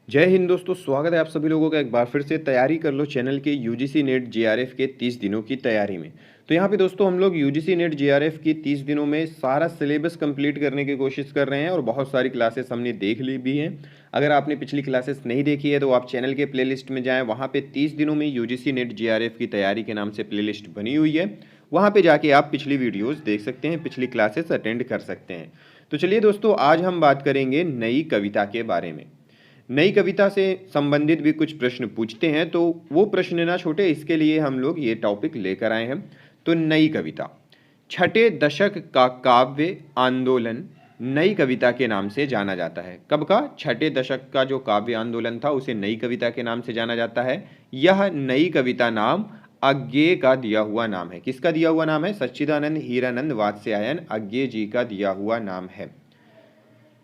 जय हिंद दोस्तों, स्वागत है आप सभी लोगों का एक बार फिर से तैयारी कर लो चैनल के यूजीसी नेट जेआरएफ के 30 दिनों की तैयारी में। तो यहाँ पे दोस्तों हम लोग यूजीसी नेट जेआरएफ की 30 दिनों में सारा सिलेबस कंप्लीट करने की कोशिश कर रहे हैं और बहुत सारी क्लासेस हमने देख ली भी हैं। अगर आपने पिछली क्लासेस नहीं देखी है तो आप चैनल के प्लेलिस्ट में जाएँ, वहाँ पर 30 दिनों में यूजीसी नेट जेआरएफ की तैयारी के नाम से प्लेलिस्ट बनी हुई है। वहाँ पर जाके आप पिछली वीडियोज़ देख सकते हैं, पिछली क्लासेस अटेंड कर सकते हैं। तो चलिए दोस्तों, आज हम बात करेंगे नई कविता के बारे में। नई कविता से संबंधित भी कुछ प्रश्न पूछते हैं, तो वो प्रश्न ना छोटे, इसके लिए हम लोग ये टॉपिक लेकर आए हैं। तो नई कविता छठे दशक का काव्य आंदोलन नई कविता के नाम से जाना जाता है। कब का? छठे दशक का जो काव्य आंदोलन था उसे नई कविता के नाम से जाना जाता है। यह नई कविता नाम अज्ञेय का दिया हुआ नाम है। किसका दिया हुआ नाम है? सच्चिदानंद हीरानंद वात्स्यायन अज्ञेय जी का दिया हुआ नाम है।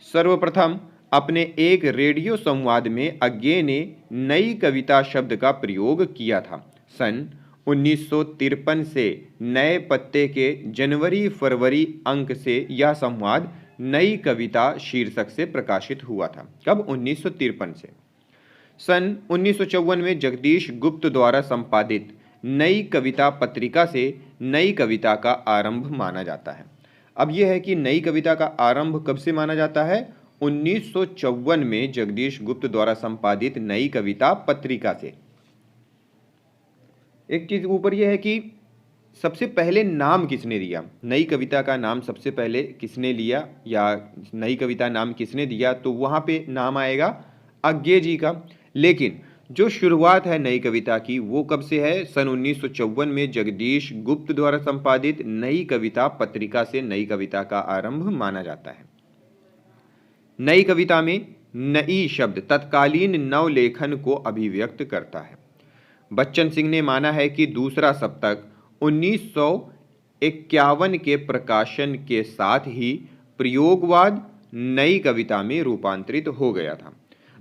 सर्वप्रथम अपने एक रेडियो संवाद में अज्ञेय ने नई कविता शब्द का प्रयोग किया था। सन 1953 से नए पत्ते के जनवरी-फरवरी अंक से यह संवाद नई कविता शीर्षक से प्रकाशित हुआ था। कब? 1953 से। सन 1954 में जगदीश गुप्त द्वारा संपादित नई कविता पत्रिका से नई कविता का आरंभ माना जाता है। अब यह है कि नई कविता का आरंभ कब से माना जाता है? 1954 में जगदीश गुप्त द्वारा संपादित नई कविता पत्रिका से। एक चीज ऊपर यह है कि सबसे पहले नाम किसने दिया, नई कविता का नाम सबसे पहले किसने लिया या नई कविता नाम किसने दिया, तो वहां पे नाम आएगा अज्ञेय जी का। लेकिन जो शुरुआत है नई कविता की वो कब से है? सन 1954 में जगदीश गुप्त द्वारा संपादित नई कविता पत्रिका से नई कविता का आरंभ माना जाता है। नई कविता में नई शब्द तत्कालीन नवलेखन को अभिव्यक्त करता है। बच्चन सिंह ने माना है कि दूसरा सप्तक 1951 के प्रकाशन के साथ ही प्रयोगवाद नई कविता में रूपांतरित हो गया था।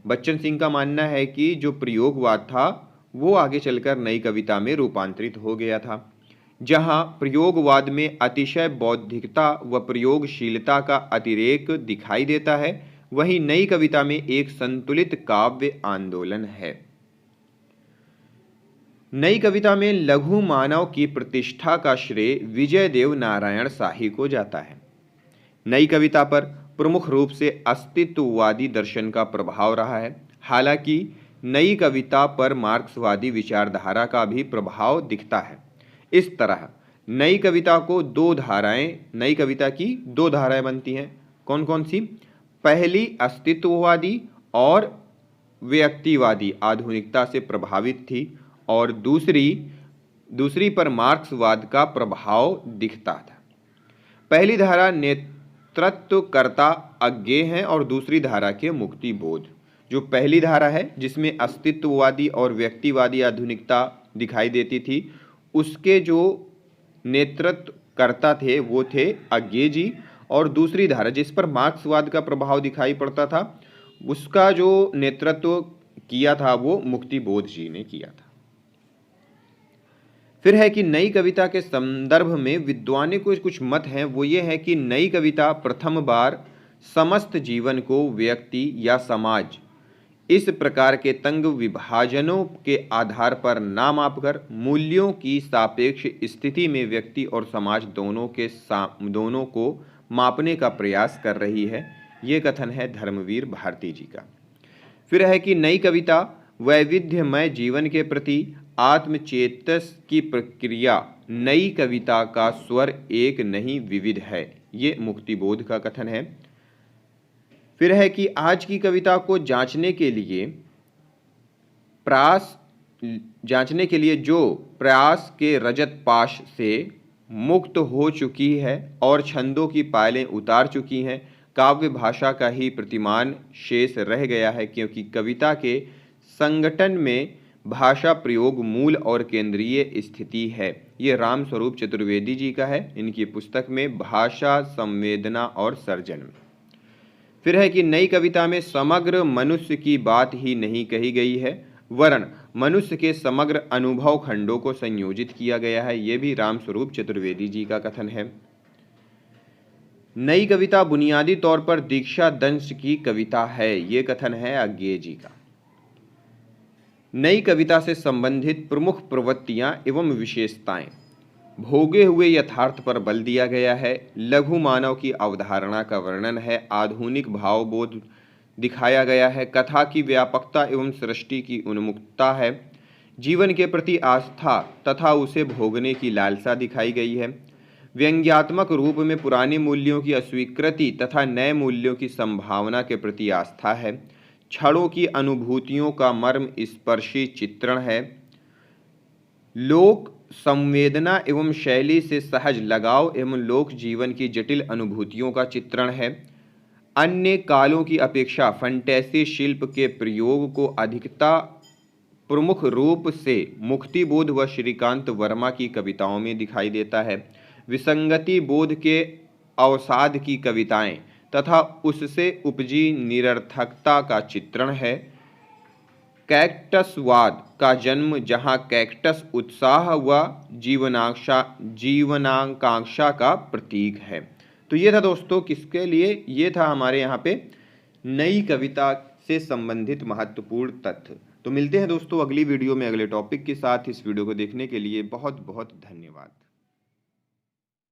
बच्चन सिंह का मानना है कि जो प्रयोगवाद था वो आगे चलकर नई कविता में रूपांतरित हो गया था। जहां प्रयोगवाद में अतिशय बौद्धिकता व प्रयोगशीलता का अतिरेक दिखाई देता है, वहीं नई कविता में एक संतुलित काव्य आंदोलन है। नई कविता में लघु मानव की प्रतिष्ठा का श्रेय विजयदेव नारायण शाही को जाता है। नई कविता पर प्रमुख रूप से अस्तित्ववादी दर्शन का प्रभाव रहा है। हालांकि नई कविता पर मार्क्सवादी विचारधारा का भी प्रभाव दिखता है। इस तरह नई कविता की दो धाराएं बनती हैं। कौन कौन सी? पहली अस्तित्ववादी और व्यक्तिवादी आधुनिकता से प्रभावित थी और दूसरी पर मार्क्सवाद का प्रभाव दिखता था। पहली धारा नेतृत्वकर्ता अज्ञेय है और दूसरी धारा के मुक्ति बोध। जो पहली धारा है जिसमें अस्तित्ववादी और व्यक्तिवादी आधुनिकता दिखाई देती थी, उसके जो नेतृत्वकर्ता थे वो थे अज्ञेय जी, और दूसरी धारा जिस पर मार्क्सवाद का प्रभाव दिखाई पड़ता था उसका जो नेतृत्व किया था वो मुक्ति बोध जी ने किया था। फिर है कि नई कविता के संदर्भ में विद्वानों को कुछ मत हैं। वो ये है कि नई कविता प्रथम बार समस्त जीवन को व्यक्ति या समाज इस प्रकार के तंग विभाजनों के आधार पर ना मापकर मूल्यों की सापेक्ष स्थिति में व्यक्ति और समाज दोनों को मापने का प्रयास कर रही है। ये कथन है धर्मवीर भारती जी का। फिर है कि नई कविता वैविध्यमय जीवन के प्रति आत्मचेतस की प्रक्रिया, नई कविता का स्वर एक नहीं विविध है। ये मुक्तिबोध का कथन है। फिर है कि आज की कविता को जांचने के लिए जो प्रयास के रजत पाश से मुक्त हो चुकी है और छंदों की पायलें उतार चुकी हैं, काव्य भाषा का ही प्रतिमान शेष रह गया है, क्योंकि कविता के संगठन में भाषा प्रयोग मूल और केंद्रीय स्थिति है। ये रामस्वरूप चतुर्वेदी जी का है, इनकी पुस्तक में भाषा संवेदना और सर्जन। फिर है कि नई कविता में समग्र मनुष्य की बात ही नहीं कही गई है, वरन मनुष्य के समग्र अनुभव खंडों को संयोजित किया गया है। यह भी रामस्वरूप चतुर्वेदी जी का कथन है। नई कविता बुनियादी तौर पर दीक्षा दंश की कविता है, ये कथन है अज्ञेय जी का। नई कविता से संबंधित प्रमुख प्रवृत्तियां एवं विशेषताएं। भोगे हुए यथार्थ पर बल दिया गया है। लघु मानव की अवधारणा का वर्णन है। आधुनिक भावबोध दिखाया गया है। कथा की व्यापकता एवं सृष्टि की उन्मुक्तता है। जीवन के प्रति आस्था तथा उसे भोगने की लालसा दिखाई गई है। व्यंग्यात्मक रूप में पुराने मूल्यों की अस्वीकृति तथा नए मूल्यों की संभावना के प्रति आस्था है। क्षणों की अनुभूतियों का मर्म स्पर्शी चित्रण है। लोक संवेदना एवं शैली से सहज लगाव एवं लोक जीवन की जटिल अनुभूतियों का चित्रण है। अन्य कालों की अपेक्षा फंटेसी शिल्प के प्रयोग को अधिकता प्रमुख रूप से मुक्तिबोध व श्रीकांत वर्मा की कविताओं में दिखाई देता है। विसंगति बोध के अवसाद की कविताएं तथा उससे उपजी निरर्थकता का चित्रण है। कैक्टसवाद का जन्म, जहां कैक्टस उत्साह व जीवनाकांक्षा का प्रतीक है। तो ये था दोस्तों किसके लिए, ये था हमारे यहाँ पे नई कविता से संबंधित महत्वपूर्ण तथ्य। तो मिलते हैं दोस्तों अगली वीडियो में अगले टॉपिक के साथ। इस वीडियो को देखने के लिए बहुत बहुत धन्यवाद।